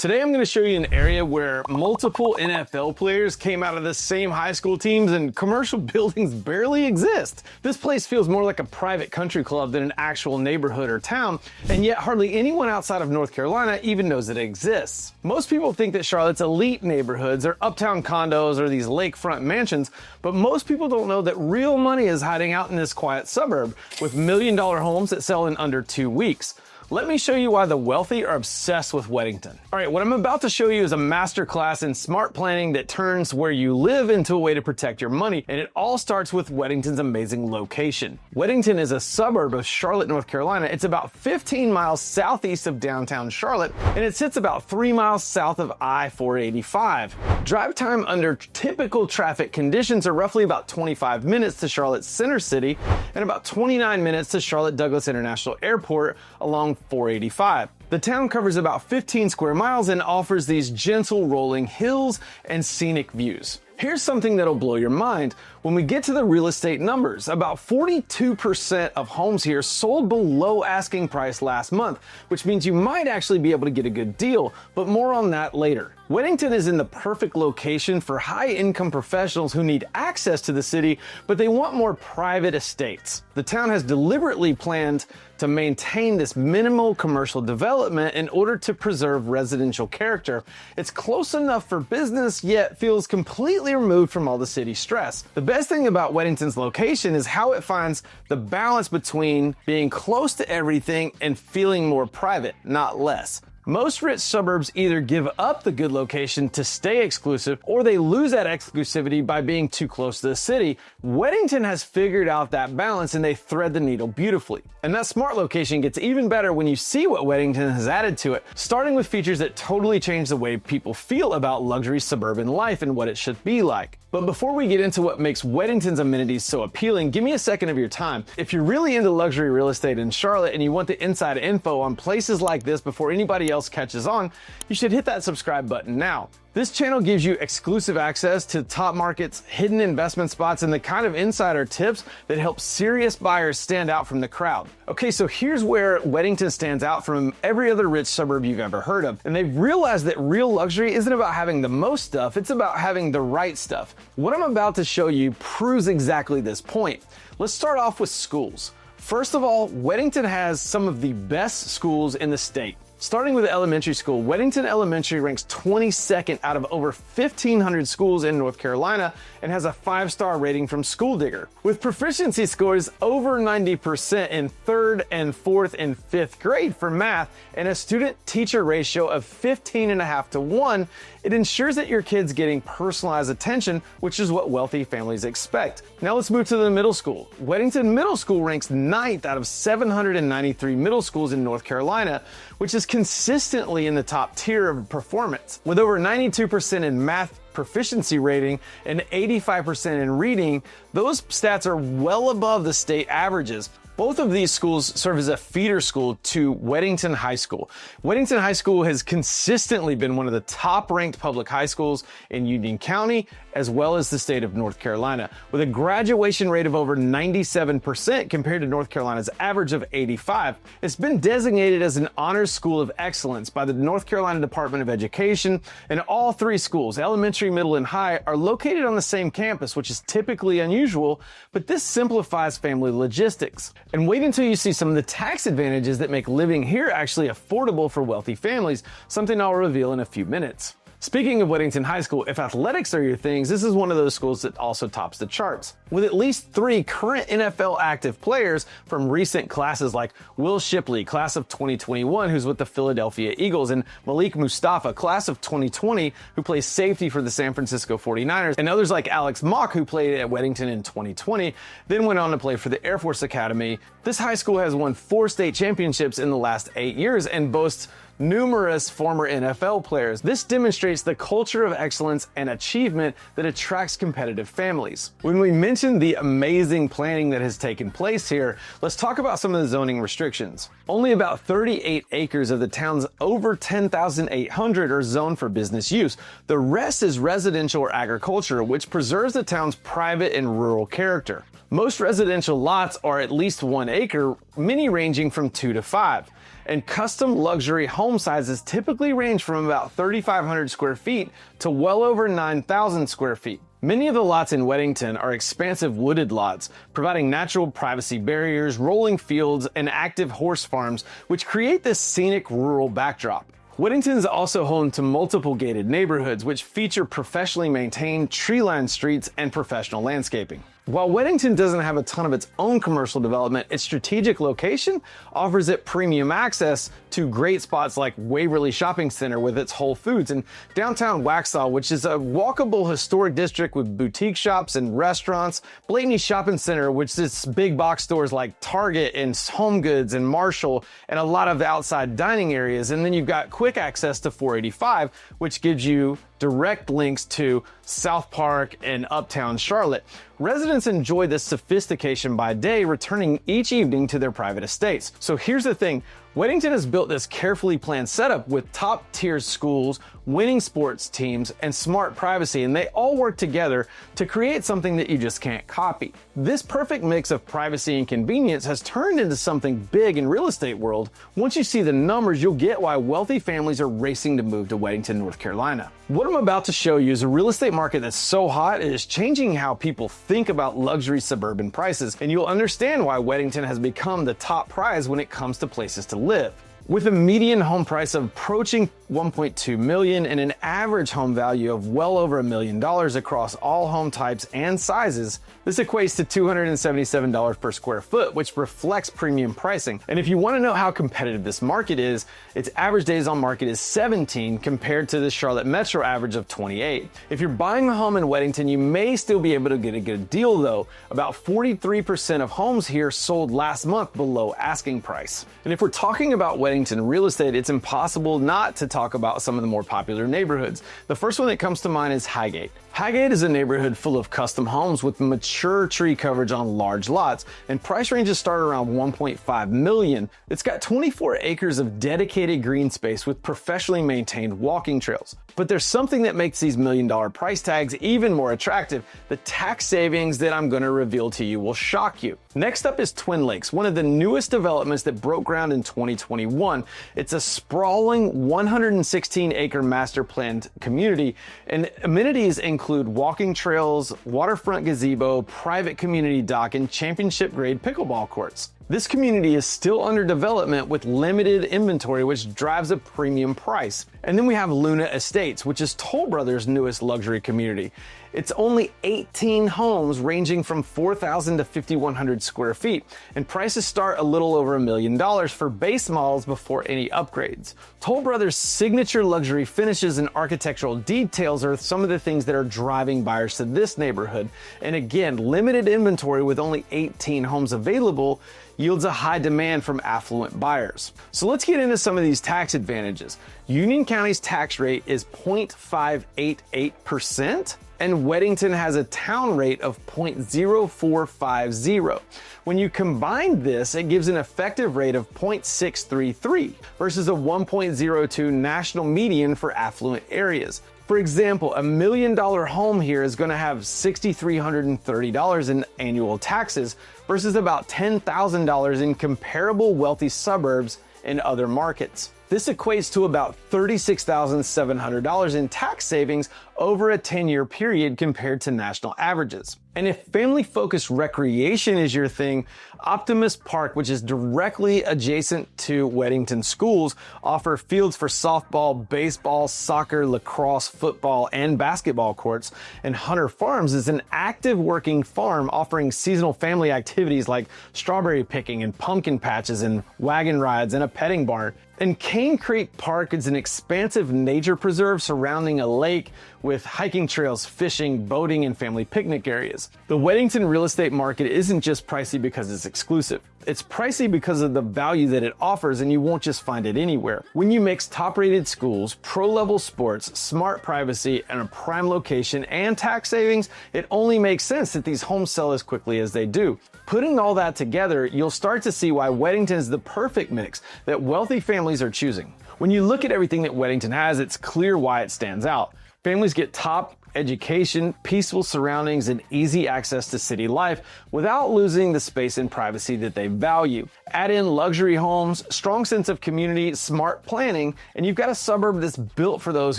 Today I'm going to show you an area where multiple NFL players came out of the same high school teams and commercial buildings barely exist. This place feels more like a private country club than an actual neighborhood or town, and yet hardly anyone outside of North Carolina even knows it exists. Most people think that Charlotte's elite neighborhoods are uptown condos or these lakefront mansions, but most people don't know that real money is hiding out in this quiet suburb with million-dollar homes that sell in under 2 weeks. Let me show you why the wealthy are obsessed with Weddington. All right, what I'm about to show you is a masterclass in smart planning that turns where you live into a way to protect your money, and it all starts with Weddington's amazing location. Weddington is a suburb of Charlotte, North Carolina. It's about 15 miles southeast of downtown Charlotte, and it sits about 3 miles south of I-485. Drive time under typical traffic conditions are roughly about 25 minutes to Charlotte's center city and about 29 minutes to Charlotte Douglas International Airport along 485. The town covers about 15 square miles and offers these gentle rolling hills and scenic views. Here's something that'll blow your mind. When we get to the real estate numbers, about 42% of homes here sold below asking price last month, which means you might actually be able to get a good deal, but more on that later. Weddington is in the perfect location for high-income professionals who need access to the city, but they want more private estates. The town has deliberately planned to maintain this minimal commercial development in order to preserve residential character. It's close enough for business, yet feels completely removed from all the city stress. The best thing about Weddington's location is how it finds the balance between being close to everything and feeling more private, not less. Most rich suburbs either give up the good location to stay exclusive, or they lose that exclusivity by being too close to the city. Weddington has figured out that balance, and they thread the needle beautifully. And that smart location gets even better when you see what Weddington has added to it, starting with features that totally change the way people feel about luxury suburban life and what it should be like. But before we get into what makes Weddington's amenities so appealing, give me a second of your time. If you're really into luxury real estate in Charlotte and you want the inside info on places like this before anybody else catches on, you should hit that subscribe button now. This channel gives you exclusive access to top markets, hidden investment spots, and the kind of insider tips that help serious buyers stand out from the crowd. Okay, so here's where Weddington stands out from every other rich suburb you've ever heard of. And they've realized that real luxury isn't about having the most stuff, it's about having the right stuff. What I'm about to show you proves exactly this point. Let's start off with schools. First of all, Weddington has some of the best schools in the state. Starting with elementary school, Weddington Elementary ranks 22nd out of over 1,500 schools in North Carolina and has a 5-star rating from School Digger. With proficiency scores over 90% in 3rd and 4th and 5th grade for math and a student-teacher ratio of 15.5 to 1, it ensures that your kid's getting personalized attention, which is what wealthy families expect. Now let's move to the middle school. Weddington Middle School ranks 9th out of 793 middle schools in North Carolina, which is consistently in the top tier of performance. With over 92% in math proficiency rating and 85% in reading, those stats are well above the state averages. Both of these schools serve as a feeder school to Weddington High School. Weddington High School has consistently been one of the top-ranked public high schools in Union County, as well as the state of North Carolina, with a graduation rate of over 97% compared to North Carolina's average of 85%. It's been designated as an honors school of excellence by the North Carolina Department of Education, and all 3 schools, elementary, middle, and high, are located on the same campus, which is typically unusual, but this simplifies family logistics. And wait until you see some of the tax advantages that make living here actually affordable for wealthy families, something I'll reveal in a few minutes. Speaking of Weddington High School, if athletics are your things, this is one of those schools that also tops the charts. With at least 3 current NFL active players from recent classes like Will Shipley, class of 2021, who's with the Philadelphia Eagles, and Malik Mustafa, class of 2020, who plays safety for the San Francisco 49ers, and others like Alex Mock, who played at Weddington in 2020, then went on to play for the Air Force Academy. This high school has won 4 state championships in the last 8 years and boasts numerous former NFL players. This demonstrates the culture of excellence and achievement that attracts competitive families. When we mention the amazing planning that has taken place here, let's talk about some of the zoning restrictions. Only about 38 acres of the town's over 10,800 are zoned for business use. The rest is residential or agriculture, which preserves the town's private and rural character. Most residential lots are at least 1 acre, many ranging from 2 to 5. and custom luxury home sizes typically range from about 3,500 square feet to well over 9,000 square feet. Many of the lots in Weddington are expansive wooded lots, providing natural privacy barriers, rolling fields, and active horse farms, which create this scenic rural backdrop. Weddington is also home to multiple gated neighborhoods, which feature professionally maintained tree-lined streets and professional landscaping. While Weddington doesn't have a ton of its own commercial development, its strategic location offers it premium access to great spots like Waverly Shopping Center with its Whole Foods, and downtown Waxhaw, which is a walkable historic district with boutique shops and restaurants, Blakeney Shopping Center, which is big box stores like Target and Home Goods and Marshall, and a lot of outside dining areas. And then you've got quick access to 485, which gives you direct links to South Park and Uptown Charlotte. Residents enjoy this sophistication by day, returning each evening to their private estates. So here's the thing, Weddington has built this carefully planned setup with top-tier schools, winning sports teams, and smart privacy, and they all work together to create something that you just can't copy. This perfect mix of privacy and convenience has turned into something big in real estate world. Once you see the numbers, you'll get why wealthy families are racing to move to Weddington, North Carolina. What I'm about to show you is a real estate market that's so hot it is changing how people think about luxury suburban prices, and you'll understand why Weddington has become the top prize when it comes to places to live. With a median home price of approaching $1.2 million and an average home value of well over $1 million across all home types and sizes, this equates to $277 per square foot, which reflects premium pricing. And if you want to know how competitive this market is, its average days on market is 17 compared to the Charlotte Metro average of 28. If you're buying a home in Weddington, you may still be able to get a good deal though. About 43% of homes here sold last month below asking price. And if we're talking about Weddington real estate, it's impossible not to talk about some of the more popular neighborhoods. The first one that comes to mind is Highgate. Highgate is a neighborhood full of custom homes with mature tree coverage on large lots, and price ranges start around $1.5 million. It's got 24 acres of dedicated green space with professionally maintained walking trails. But there's something that makes these $1 million price tags even more attractive. The tax savings that I'm going to reveal to you will shock you. Next up is Twin Lakes, one of the newest developments that broke ground in 2021. It's a sprawling 116-acre master planned community, and amenities include walking trails, waterfront gazebo, private community dock, and championship-grade pickleball courts. This community is still under development with limited inventory, which drives a premium price. And then we have Luna Estates, which is Toll Brothers' newest luxury community. It's only 18 homes ranging from 4,000 to 5,100 square feet, and prices start a little over $1 million for base models before any upgrades. Toll Brothers' signature luxury finishes and architectural details are some of the things that are driving buyers to this neighborhood. And again, limited inventory with only 18 homes available yields a high demand from affluent buyers. So let's get into some of these tax advantages. Union County's tax rate is 0.588%. and Weddington has a town rate of 0.0450. When you combine this, it gives an effective rate of 0.633 versus a 1.02 national median for affluent areas. For example, a $1 million home here is going to have $6,330 in annual taxes versus about $10,000 in comparable wealthy suburbs in other markets. This equates to about $36,700 in tax savings over a 10-year period compared to national averages. And if family-focused recreation is your thing, Optimus Park, which is directly adjacent to Weddington schools, offer fields for softball, baseball, soccer, lacrosse, football, and basketball courts. And Hunter Farms is an active working farm offering seasonal family activities like strawberry picking and pumpkin patches and wagon rides and a petting barn. And Cane Creek Park is an expansive nature preserve surrounding a lake with hiking trails, fishing, boating, and family picnic areas. The Weddington real estate market isn't just pricey because it's exclusive. It's pricey because of the value that it offers, and you won't just find it anywhere. When you mix top-rated schools, pro-level sports, smart privacy, and a prime location and tax savings, it only makes sense that these homes sell as quickly as they do. Putting all that together, you'll start to see why Weddington is the perfect mix that wealthy families are choosing. When you look at everything that Weddington has, it's clear why it stands out. Families get top education, peaceful surroundings, and easy access to city life without losing the space and privacy that they value. Add in luxury homes, strong sense of community, smart planning, and you've got a suburb that's built for those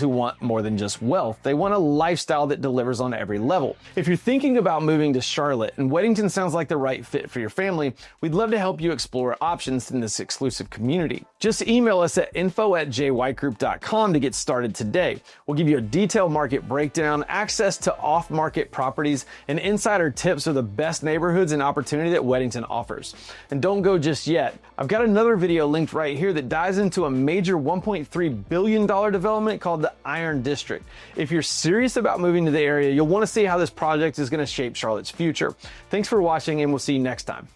who want more than just wealth. They want a lifestyle that delivers on every level. If you're thinking about moving to Charlotte and Weddington sounds like the right fit for your family, we'd love to help you explore options in this exclusive community. Just email us at info@jwhitegroup.com to get started today. We'll give you a detailed market breakdown, access to off-market properties, and insider tips of the best neighborhoods and opportunity that Weddington offers. And don't go just yet. I've got another video linked right here that dives into a major $1.3 billion development called the Iron District. If you're serious about moving to the area, you'll want to see how this project is going to shape Charlotte's future. Thanks for watching, and we'll see you next time.